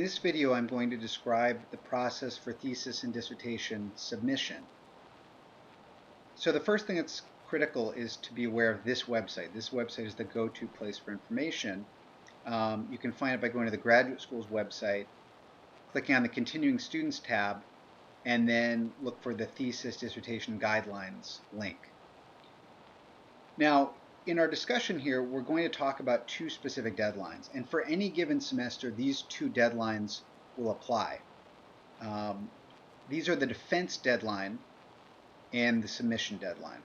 this video, I'm going to describe the process for thesis and dissertation submission. So the first thing that's critical is to be aware of this website. This website is the go-to place for information. You can find it by going to the graduate school's website, clicking on the Continuing Students tab, and then look for the Thesis Dissertation Guidelines link. Now, in our discussion here, we're going to talk about two specific deadlines. And for any given semester, these two deadlines will apply. These are the defense deadline and the submission deadline.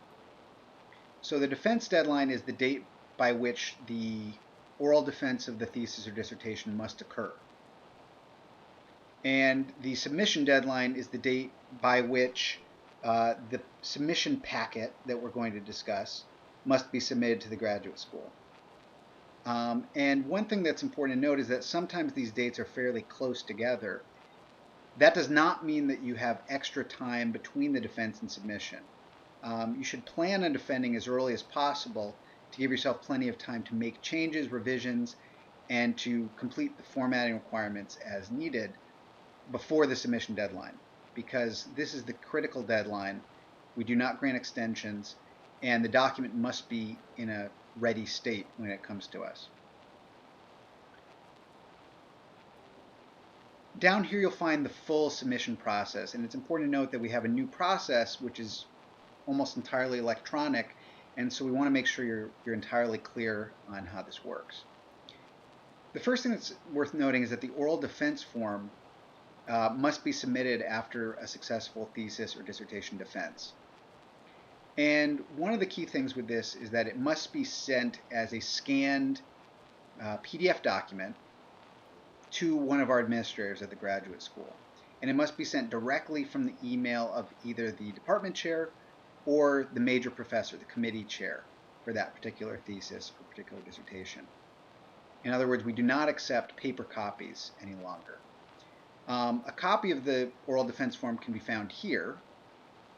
So the defense deadline is the date by which the oral defense of the thesis or dissertation must occur. And the submission deadline is the date by which the submission packet that we're going to discuss must be submitted to the graduate school. And one thing that's important to note is that sometimes these dates are fairly close together. That does not mean that you have extra time between the defense and submission. You should plan on defending as early as possible to give yourself plenty of time to make changes, revisions, and to complete the formatting requirements as needed before the submission deadline, because this is the critical deadline. We do not grant extensions, and the document must be in a ready state when it comes to us. Down here you'll find the full submission process, and it's important to note that we have a new process which is almost entirely electronic, and so we want to make sure you're entirely clear on how this works. The first thing that's worth noting is that the oral defense form must be submitted after a successful thesis or dissertation defense. And one of the key things with this is that it must be sent as a scanned PDF document to one of our administrators at the graduate school. And it must be sent directly from the email of either the department chair or the major professor, the committee chair, for that particular thesis or particular dissertation. In other words, we do not accept paper copies any longer. A copy of the oral defense form can be found here,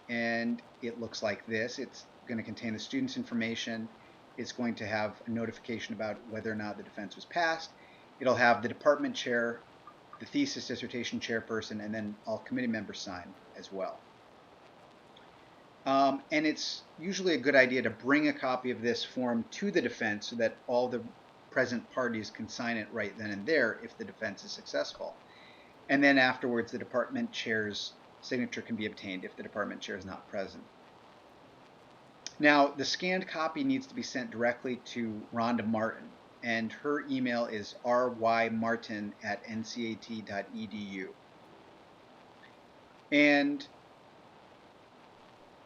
and it looks like this. It's going to contain the student's information. It's going to have a notification about whether or not the defense was passed. It'll have the department chair, the thesis dissertation chairperson, and then all committee members sign as well. And it's usually a good idea to bring a copy of this form to the defense so that all the present parties can sign it right then and there if the defense is successful. And then afterwards, the department chair's signature can be obtained if the department chair is not present. Now, the scanned copy needs to be sent directly to Rhonda Martin, and her email is rymartin@ncat.edu. And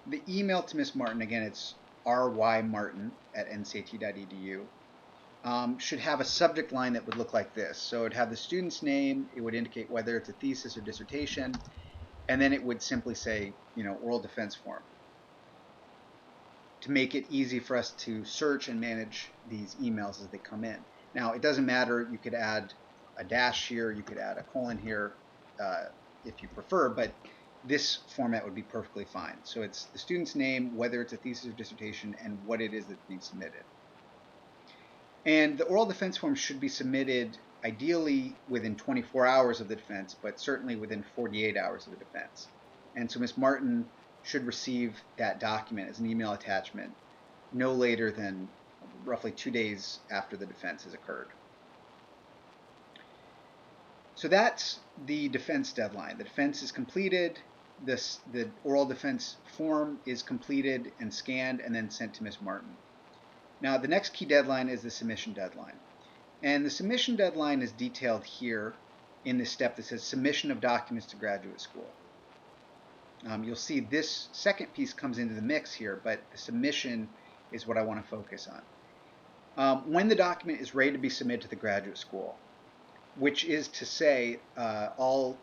the email to Miss Martin, again, it's rymartin@ncat.edu, should have a subject line that would look like this. So it would have the student's name, it would indicate whether it's a thesis or dissertation, and then it would simply say, oral defense form, to make it easy for us to search and manage these emails as they come in. Now, it doesn't matter. You could add a dash here, you could add a colon here if you prefer, but this format would be perfectly fine. So it's the student's name, whether it's a thesis or dissertation, and what it is that's being submitted. And the oral defense form should be submitted ideally within 24 hours of the defense, but certainly within 48 hours of the defense. And so Ms. Martin should receive that document as an email attachment no later than roughly 2 days after the defense has occurred. So that's the defense deadline. The defense is completed, the oral defense form is completed and scanned and then sent to Ms. Martin. Now, the next key deadline is the submission deadline. And the submission deadline is detailed here in this step that says submission of documents to graduate school. You'll see this second piece comes into the mix here, but the submission is what I want to focus on. When the document is ready to be submitted to the graduate school, which is to say all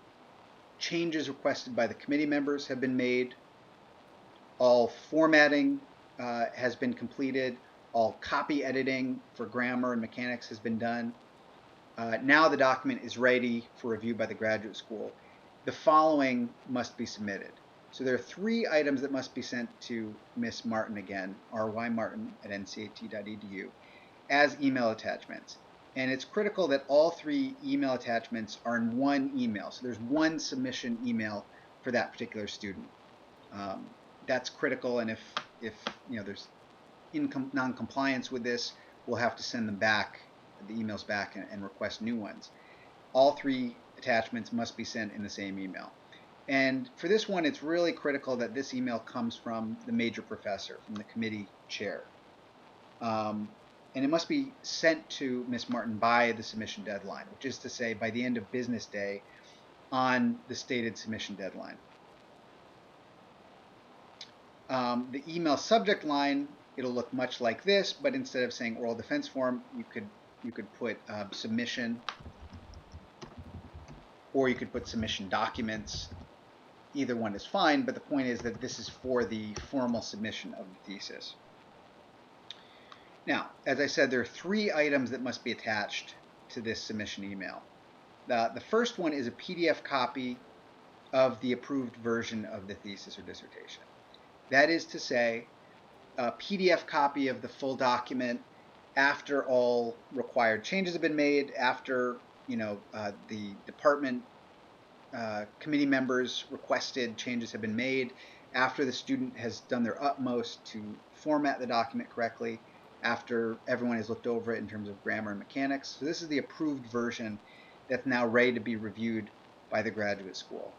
changes requested by the committee members have been made, all formatting has been completed, all copy editing for grammar and mechanics has been done. Now the document is ready for review by the graduate school. The following must be submitted. So there are 3 items that must be sent to Ms. Martin again, rymartin@ncat.edu, as email attachments. And it's critical that all 3 email attachments are in one email. So there's one submission email for that particular student. That's critical, and if there's non-compliance with this, we'll have to send them back, the emails back, and request new ones. All 3 attachments must be sent in the same email. And for this one, it's really critical that this email comes from the major professor, from the committee chair. And it must be sent to Ms. Martin by the submission deadline, which is to say by the end of business day on the stated submission deadline. The email subject line, it'll look much like this, but instead of saying oral defense form, you could put submission, or you could put submission documents. Either one is fine, but the point is that this is for the formal submission of the thesis. Now, as I said, there are 3 items that must be attached to this submission email. The first one is a PDF copy of the approved version of the thesis or dissertation. That is to say, a PDF copy of the full document after all required changes have been made, after the department committee members requested changes have been made, after the student has done their utmost to format the document correctly, after everyone has looked over it in terms of grammar and mechanics. So this is the approved version that's now ready to be reviewed by the graduate school.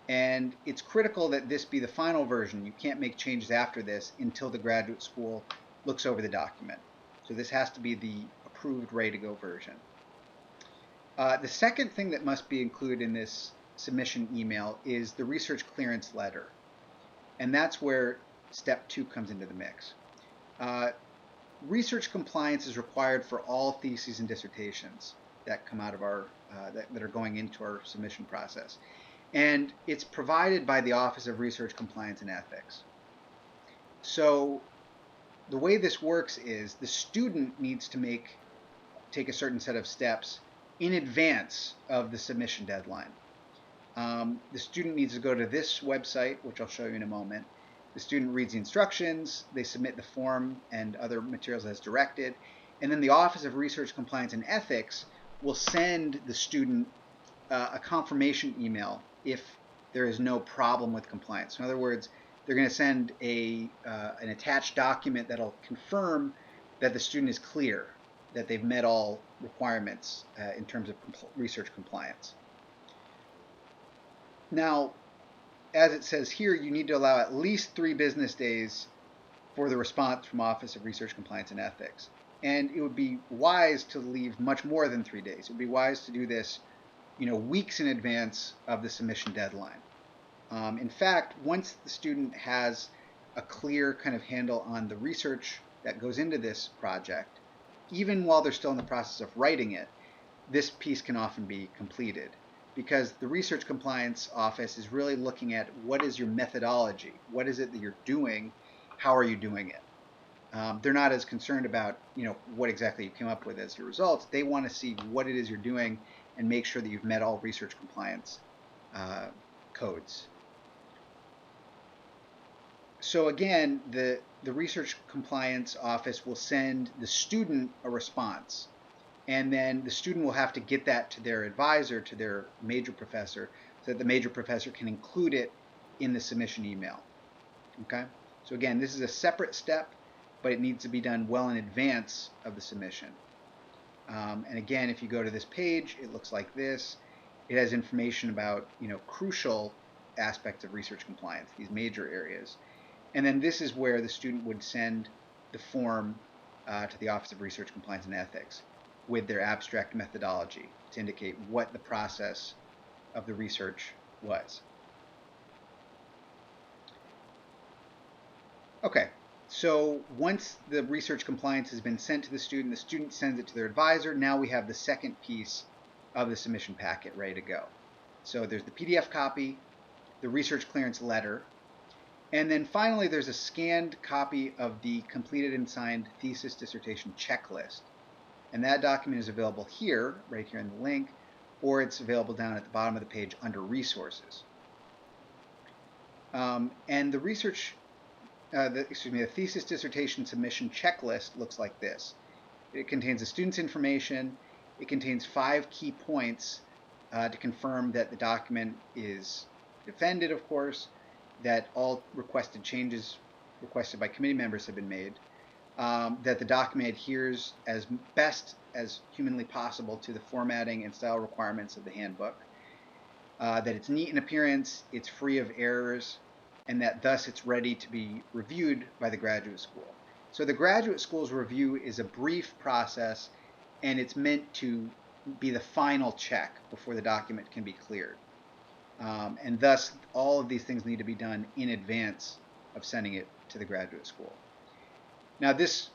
And it's critical that this be the final version. You can't make changes after this until the graduate school looks over the document. So this has to be the approved, ready-to-go version. The second thing that must be included in this submission email is the research clearance letter. And that's where step 2 comes into the mix. Research compliance is required for all theses and dissertations that come out of our that are going into our submission process, and it's provided by the Office of Research Compliance and Ethics. So the way this works is the student needs to take a certain set of steps in advance of the submission deadline. The student needs to go to this website, which I'll show you in a moment. The student reads the instructions, they submit the form and other materials as directed, and then the Office of Research Compliance and Ethics will send the student a confirmation email if there is no problem with compliance. So in other words, they're going to send an attached document that'll confirm that the student is clear, that they've met all requirements in terms of research compliance. Now, as it says here, you need to allow at least 3 business days for the response from Office of Research Compliance and Ethics. And it would be wise to leave much more than 3 days. It would be wise to do this, weeks in advance of the submission deadline. In fact, once the student has a clear kind of handle on the research that goes into this project, even while they're still in the process of writing it, this piece can often be completed. Because the Research Compliance Office is really looking at what is your methodology, what is it that you're doing, how are you doing it. They're not as concerned about what exactly you came up with as your results. They want to see what it is you're doing and make sure that you've met all research compliance codes. So again, the Research Compliance Office will send the student a response. And then the student will have to get that to their advisor, to their major professor, so that the major professor can include it in the submission email. Okay? So again, this is a separate step, but it needs to be done well in advance of the submission. And again, if you go to this page, it looks like this. It has information about crucial aspects of research compliance, these major areas. And then this is where the student would send the form to the Office of Research Compliance and Ethics with their abstract methodology to indicate what the process of the research was. Okay, so once the research compliance has been sent to the student sends it to their advisor. Now we have the second piece of the submission packet ready to go. So there's the PDF copy, the research clearance letter, and then finally there's a scanned copy of the completed and signed thesis dissertation checklist. And that document is available here, right here in the link, or it's available down at the bottom of the page under resources. And the the thesis dissertation submission checklist looks like this. It contains the student's information, It contains 5 key points to confirm that the document is defended, of course, that all requested changes requested by committee members have been made, that the document adheres as best as humanly possible to the formatting and style requirements of the handbook, that it's neat in appearance, it's free of errors, and that thus it's ready to be reviewed by the graduate school. So the graduate school's review is a brief process, and it's meant to be the final check before the document can be cleared. And thus, all of these things need to be done in advance of sending it to the graduate school. Now, this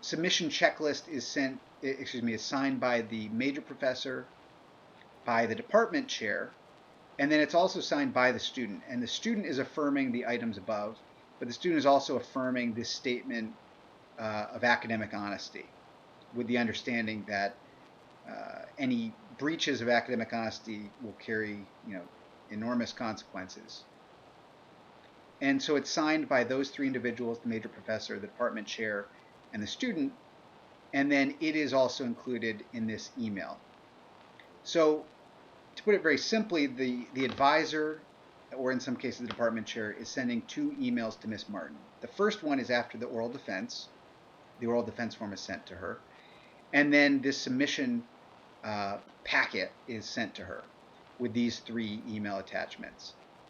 submission checklist is signed by the major professor, by the department chair, and then it's also signed by the student. And the student is affirming the items above, but the student is also affirming this statement of academic honesty, with the understanding that any breaches of academic honesty will carry, enormous consequences. And so it's signed by those 3 individuals: the major professor, the department chair, and the student. And then it is also included in this email. So to put it very simply, the advisor, or in some cases the department chair, is sending 2 emails to Miss Martin. The first one is after the oral defense. The oral defense form is sent to her. And then this submission packet is sent to her with these 3 email attachments.